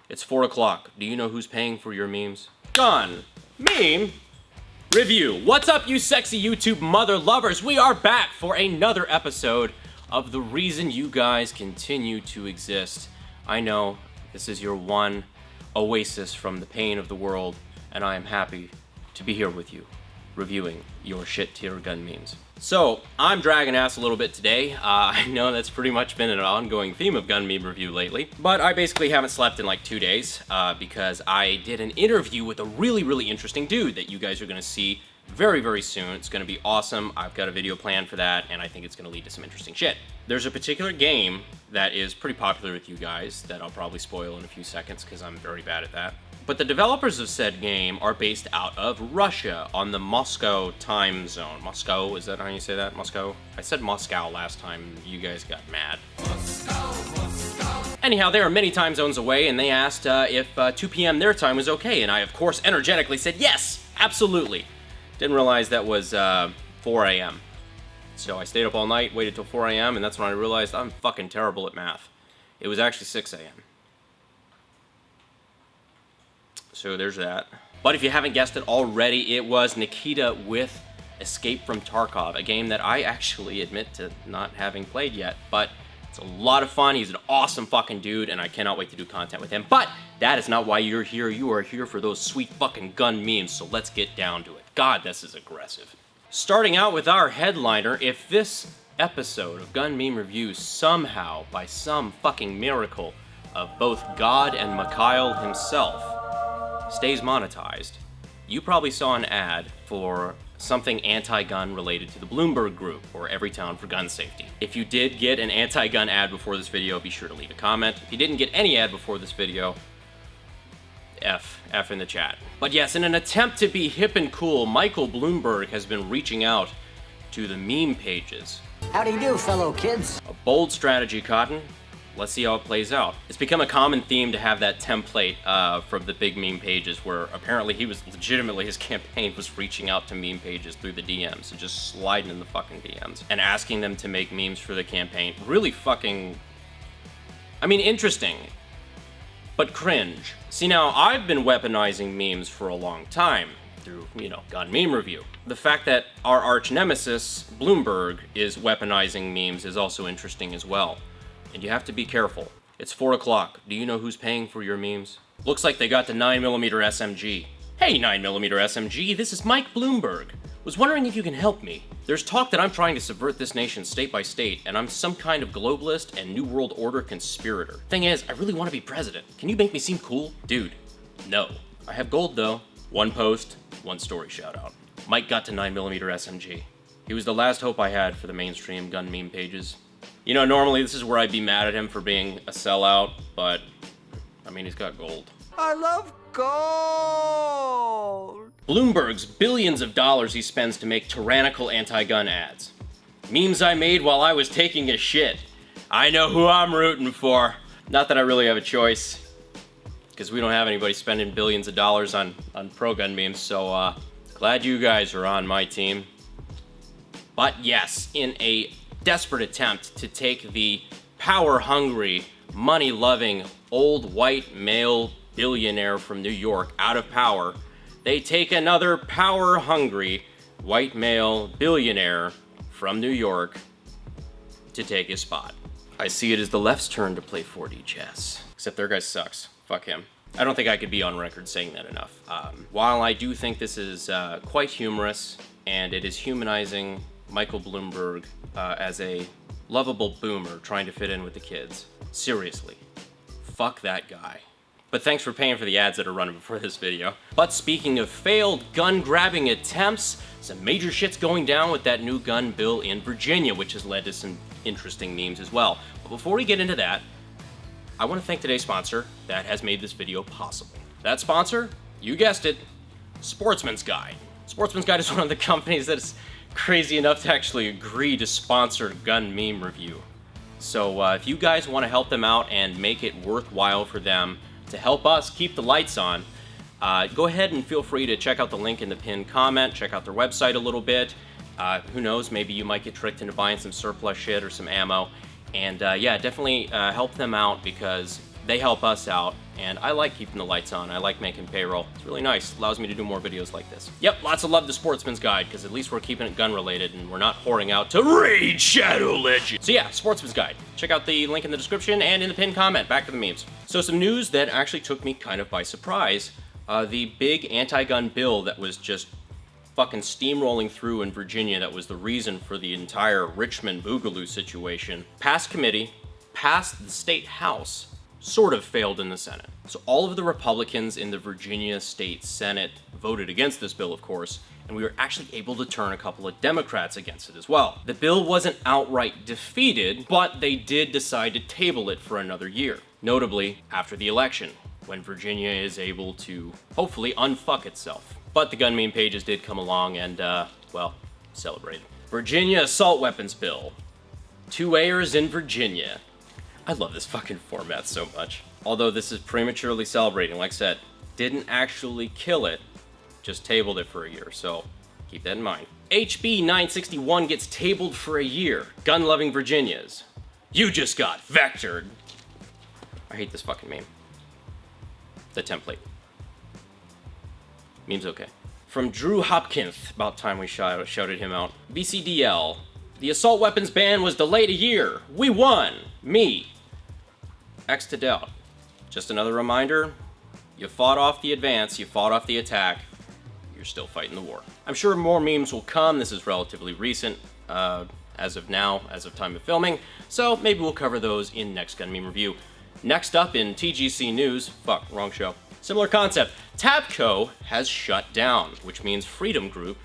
It's 4 o'clock. Do you know who's paying for your memes? Gun meme review. What's up, you sexy YouTube mother lovers? We are back for another episode of the reason you guys continue to exist. I know this is your one oasis from the pain of the world, and I am happy to be here with you, reviewing your shit tier gun memes. So, I'm dragging ass a little bit today. I know that's pretty much been an ongoing theme of gun meme review lately, but I basically haven't slept in like 2 days because I did an interview with a really interesting dude that you guys are gonna see very soon. It's gonna be awesome. I've got a video planned for that, and I think it's gonna lead to some interesting shit. There's a particular game that is pretty popular with you guys that I'll probably spoil in a few seconds because I'm very bad at that. But the developers of said game are based out of Russia on the Moscow time zone. Moscow, is that how you say that? Moscow? I said Moscow last time, you guys got mad. Moscow. Anyhow, they are many time zones away, and they asked if 2 p.m. their time was okay, and I of course energetically said yes, absolutely. Didn't realize that was 4 a.m. So I stayed up all night, waited till 4 a.m., and that's when I realized I'm fucking terrible at math. It was actually 6 a.m. So there's that. But if you haven't guessed it already, it was Nikita with Escape from Tarkov, a game that I actually admit to not having played yet, but it's a lot of fun. He's an awesome fucking dude, and I cannot wait to do content with him. But that is not why you're here. You are here for those sweet fucking gun memes, so let's get down to it. God, this is aggressive. Starting out with our headliner, if this episode of Gun Meme Review somehow, by some fucking miracle of both God and Mikhail himself, stays monetized, you probably saw an ad for something anti-gun related to the Bloomberg Group, or Everytown for Gun Safety. If you did get an anti-gun ad before this video, be sure to leave a comment. If you didn't get any ad before this video, F in the chat. But yes, in an attempt to be hip and cool, Michael Bloomberg has been reaching out to the meme pages. How do you do, fellow kids? A bold strategy, Cotton. Let's see how it plays out. It's become a common theme to have that template from the big meme pages where apparently he was legitimately, his campaign was reaching out to meme pages through the DMs and just sliding in the fucking DMs and asking them to make memes for the campaign. Really fucking, I mean, interesting, but cringe. See, now I've been weaponizing memes for a long time through, Gun Meme Review. The fact that our arch nemesis, Bloomberg, is weaponizing memes is also interesting as well. And you have to be careful. It's 4 o'clock. Do you know who's paying for your memes? Looks like they got the 9mm SMG. Hey, 9mm SMG, this is Mike Bloomberg. Was wondering if you can help me. There's talk that I'm trying to subvert this nation state by state, and I'm some kind of globalist and New World Order conspirator. Thing is, I really want to be president. Can you make me seem cool? Dude, no. I have gold though. One post, one story shout out. Mike got to 9mm SMG. He was the last hope I had for the mainstream gun meme pages. Normally this is where I'd be mad at him for being a sellout, but, I mean, he's got gold. I love gold! Bloomberg's billions of dollars he spends to make tyrannical anti-gun ads. Memes I made while I was taking a shit. I know who I'm rooting for. Not that I really have a choice, because we don't have anybody spending billions of dollars on pro-gun memes, so, glad you guys are on my team. But yes, in a desperate attempt to take the power-hungry, money-loving, old white male billionaire from New York out of power, they take another power-hungry, white male billionaire from New York to take his spot. I see it as the left's turn to play 4D chess. Except their guy sucks. Fuck him. I don't think I could be on record saying that enough. While I do think this is quite humorous, and it is humanizing Michael Bloomberg as a lovable boomer trying to fit in with the kids. Seriously, fuck that guy. But thanks for paying for the ads that are running before this video. But speaking of failed gun-grabbing attempts, some major shit's going down with that new gun bill in Virginia, which has led to some interesting memes as well. But before we get into that, I want to thank today's sponsor that has made this video possible. That sponsor, you guessed it, Sportsman's Guide. Sportsman's Guide is one of the companies that is crazy enough to actually agree to sponsor Gun Meme Review. So if you guys want to help them out and make it worthwhile for them to help us keep the lights on, go ahead and feel free to check out the link in the pinned comment, check out their website a little bit. Who knows, maybe you might get tricked into buying some surplus shit or some ammo. And yeah, definitely help them out because They help us out, and I like keeping the lights on. I like making payroll. It's really nice. Allows me to do more videos like this. Yep, lots of love to Sportsman's Guide, because at least we're keeping it gun-related, and we're not whoring out to Raid Shadow Legends. So yeah, Sportsman's Guide. Check out the link in the description and in the pinned comment. Back to the memes. So some news that actually took me kind of by surprise. The big anti-gun bill that was just fucking steamrolling through in Virginia, that was the reason for the entire Richmond Boogaloo situation, passed committee, passed the state house, sort of failed in the Senate. So all of the Republicans in the Virginia State Senate voted against this bill, of course, and we were actually able to turn a couple of Democrats against it as well. The bill wasn't outright defeated, but they did decide to table it for another year, notably after the election, when Virginia is able to hopefully unfuck itself. But the gun meme pages did come along and, well, celebrated. Virginia Assault Weapons Bill. 2 heirs in Virginia. I love this fucking format so much. Although this is prematurely celebrating, like I said, didn't actually kill it, just tabled it for a year, so keep that in mind. HB 961 gets tabled for a year. Gun-loving Virginias. You just got vectored. I hate this fucking meme. The template. Meme's okay. From Drew Hopkins, about time we shouted him out. BCDL. The assault weapons ban was delayed a year. We won. Me. X to doubt. Just another reminder, you fought off the advance, you fought off the attack, you're still fighting the war. I'm sure more memes will come. This is relatively recent as of now, as of time of filming, so maybe we'll cover those in next gun meme review. Next up in TGC news, fuck, wrong show. Similar concept, Tabco has shut down, which means Freedom Group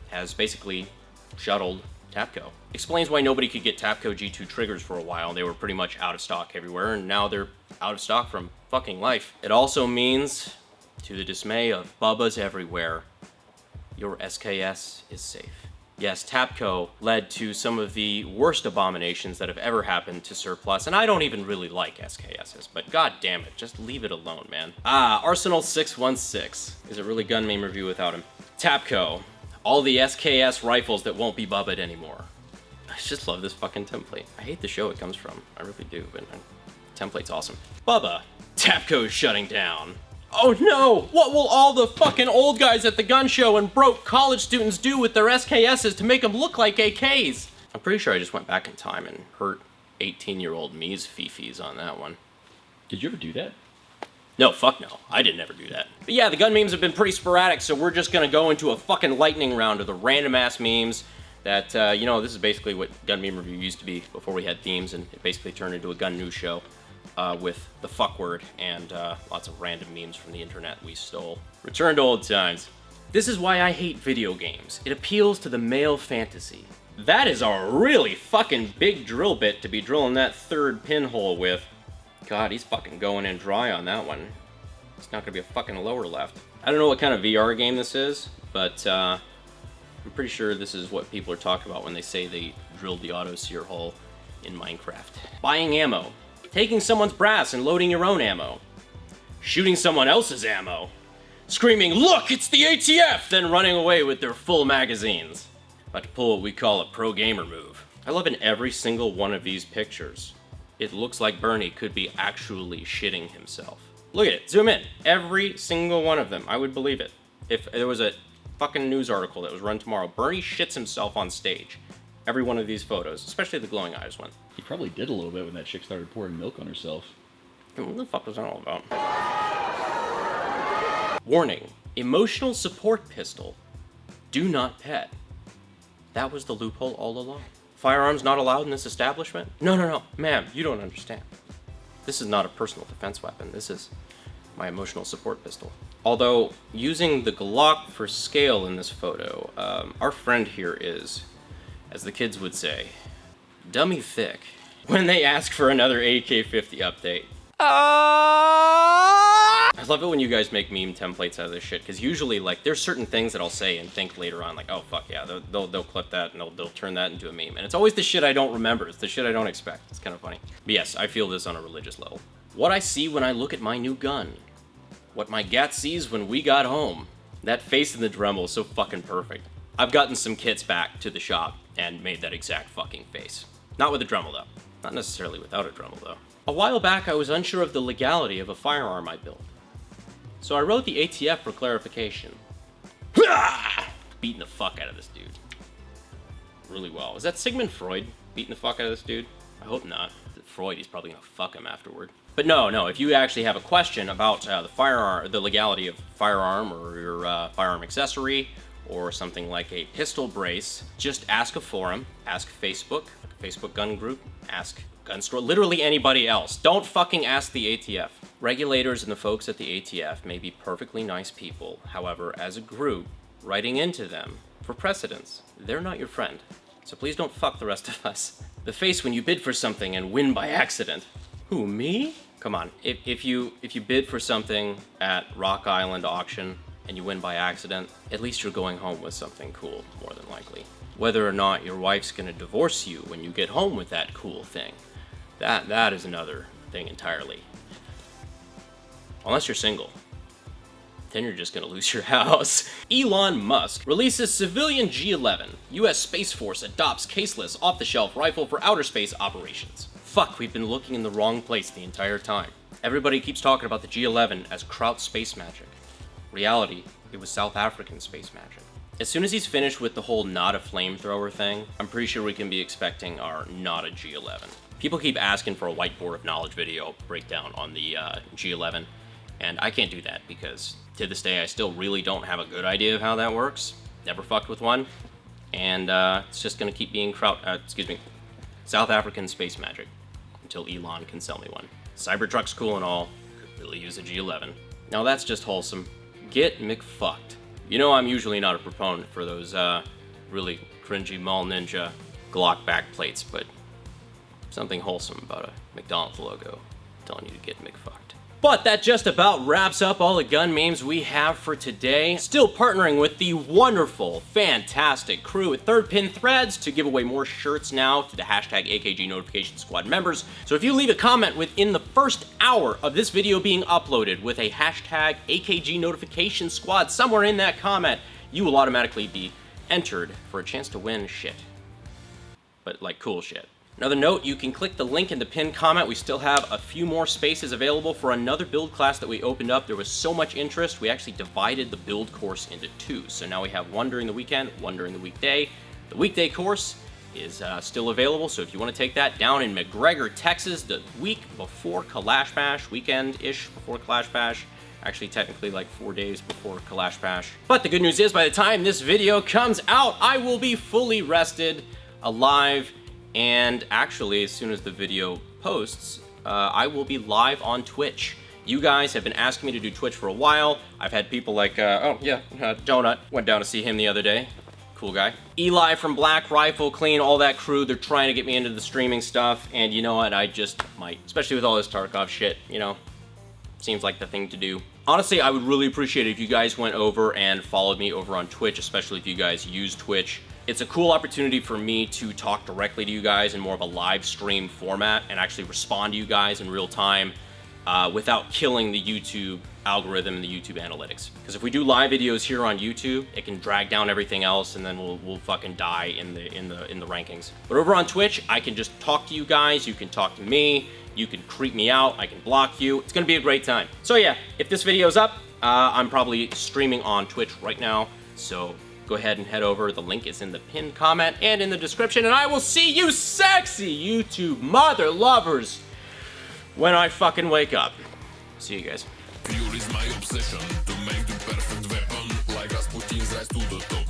has basically shuttled Tabco. Explains why nobody could get Tabco G2 triggers for a while. They were pretty much out of stock everywhere, and now they're out of stock from fucking life. It also means, to the dismay of Bubbas everywhere, your SKS is safe. Yes, Tabco led to some of the worst abominations that have ever happened to surplus, and I don't even really like SKSs, but god damn it, just leave it alone, man. Arsenal 616. Is it really gun meme review without him? Tabco. All the SKS rifles that won't be bubbaed anymore. I just love this fucking template. I hate the show it comes from. I really do, but the template's awesome. Bubba. Tabco's shutting down. Oh no! What will all the fucking old guys at the gun show and broke college students do with their SKSs to make them look like AKs? I'm pretty sure I just went back in time and hurt 18-year-old me's fifis on that one. Did you ever do that? No, fuck no. I didn't ever do that. But yeah, the gun memes have been pretty sporadic, so we're just gonna go into a fucking lightning round of the random-ass memes that, you know, this is basically what gun meme review used to be before we had themes, and it basically turned into a gun news show with the fuck word and lots of random memes from the internet we stole. Return to old times. This is why I hate video games. It appeals to the male fantasy. That is a really fucking big drill bit to be drilling that third pinhole with. God, he's fucking going in dry on that one. It's not gonna be a fucking lower left. I don't know what kind of VR game this is, but I'm pretty sure this is what people are talking about when they say they drilled the auto sear hole in Minecraft. Buying ammo. Taking someone's brass and loading your own ammo. Shooting someone else's ammo. Screaming, "Look, it's the ATF!" then running away with their full magazines. About to pull what we call a pro gamer move. I love in every single one of these pictures. It looks like Bernie could be actually shitting himself. Look at it, zoom in. Every single one of them, I would believe it. If there was a fucking news article that was run tomorrow, Bernie shits himself on stage. Every one of these photos, especially the glowing eyes one. He probably did a little bit when that chick started pouring milk on herself. What the fuck was that all about? Warning, emotional support pistol. Do not pet. That was the loophole all along. Firearms not allowed in this establishment? No, ma'am, you don't understand. This is not a personal defense weapon. This is my emotional support pistol. Although, using the Glock for scale in this photo, our friend here is, as the kids would say, dummy thick when they ask for another AK-50 update. I love it when you guys make meme templates out of this shit, because usually, like, there's certain things that I'll say and think later on, like, oh, fuck yeah, they'll clip that and they'll turn that into a meme. And it's always the shit I don't remember. It's the shit I don't expect. It's kind of funny. But yes, I feel this on a religious level. What I see when I look at my new gun. What my gat sees when we got home. That face in the Dremel is so fucking perfect. I've gotten some kits back to the shop and made that exact fucking face. Not with a Dremel, though. Not necessarily without a Dremel, though. A while back, I was unsure of the legality of a firearm I built. So I wrote the ATF for clarification. Beating the fuck out of this dude. Really well. Was that Sigmund Freud beating the fuck out of this dude? I hope not. Freud, he's probably gonna fuck him afterward. But no, if you actually have a question about the legality of firearm or your firearm accessory or something like a pistol brace, just ask a forum, ask Facebook gun group, ask gun store, literally anybody else. Don't fucking ask the ATF. Regulators and the folks at the ATF may be perfectly nice people. However, as a group, writing into them for precedence, they're not your friend. So please don't fuck the rest of us. The face when you bid for something and win by accident. Who, me? Come on, if you bid for something at Rock Island auction and you win by accident, at least you're going home with something cool, more than likely. Whether or not your wife's gonna divorce you when you get home with that cool thing, that is another thing entirely. Unless you're single. Then you're just gonna lose your house. Elon Musk releases civilian G11. US Space Force adopts caseless, off-the-shelf rifle for outer space operations. Fuck, we've been looking in the wrong place the entire time. Everybody keeps talking about the G11 as Kraut space magic. Reality, it was South African space magic. As soon as he's finished with the whole not a flamethrower thing, I'm pretty sure we can be expecting our not a G11. People keep asking for a whiteboard of knowledge video breakdown on the G11, and I can't do that because to this day I still really don't have a good idea of how that works. Never fucked with one, and it's just gonna keep being South African space magic until Elon can sell me one. Cybertruck's cool and all, could really use a G11. Now that's just wholesome. Get McFucked. You know I'm usually not a proponent for those really cringy Mall Ninja Glock backplates, but something wholesome about a McDonald's logo telling you to get McFucked. But that just about wraps up all the gun memes we have for today. Still partnering with the wonderful, fantastic crew at Third Pin Threads to give away more shirts now to the hashtag AKG Notification Squad members. So if you leave a comment within the first hour of this video being uploaded with a hashtag AKG Notification Squad somewhere in that comment, you will automatically be entered for a chance to win shit. But like cool shit. Another note, you can click the link in the pinned comment. We still have a few more spaces available for another build class that we opened up. There was so much interest, we actually divided the build course into two. So now we have one during the weekend, one during the weekday. The weekday course is still available, so if you want to take that down in McGregor, Texas, the week before Kalash Bash, weekend-ish before Kalash Bash, actually technically like 4 days before Kalash Bash. But the good news is by the time this video comes out, I will be fully rested, alive, and actually, as soon as the video posts, I will be live on Twitch. You guys have been asking me to do Twitch for a while. I've had people like, Donut, went down to see him the other day. Cool guy. Eli from Black Rifle, Clean, all that crew, they're trying to get me into the streaming stuff, and you know what, I just might. Especially with all this Tarkov shit, you know? Seems like the thing to do. Honestly, I would really appreciate it if you guys went over and followed me over on Twitch, especially if you guys use Twitch. It's a cool opportunity for me to talk directly to you guys in more of a live stream format and actually respond to you guys in real time without killing the YouTube algorithm and the YouTube analytics. Because if we do live videos here on YouTube, it can drag down everything else and then we'll fucking die in the rankings. But over on Twitch, I can just talk to you guys, you can talk to me, you can creep me out, I can block you. It's gonna be a great time. So yeah, if this video's up, I'm probably streaming on Twitch right now, so go ahead and head over. The link is in the pinned comment and in the description, and I will see you sexy YouTube mother lovers when I fucking wake up. See you guys. Fuel is my obsession to make the perfect weapon, like Rasputin's rise to the top.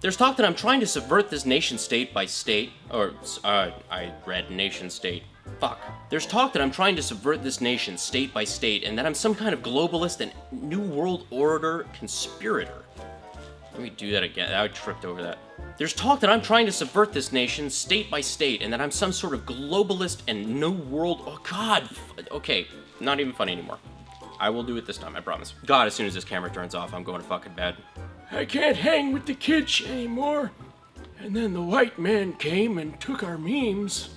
There's talk that I'm trying to subvert this nation state by state, I read nation state. Fuck. There's talk that I'm trying to subvert this nation state by state and that I'm some kind of globalist and New World Order conspirator. Let me do that again. I tripped over that. There's talk that I'm trying to subvert this nation state by state and that I'm some sort of globalist and New World... Oh, God. Okay, not even funny anymore. I will do it this time, I promise. God, as soon as this camera turns off, I'm going to fucking bed. I can't hang with the kids anymore. And then the white man came and took our memes.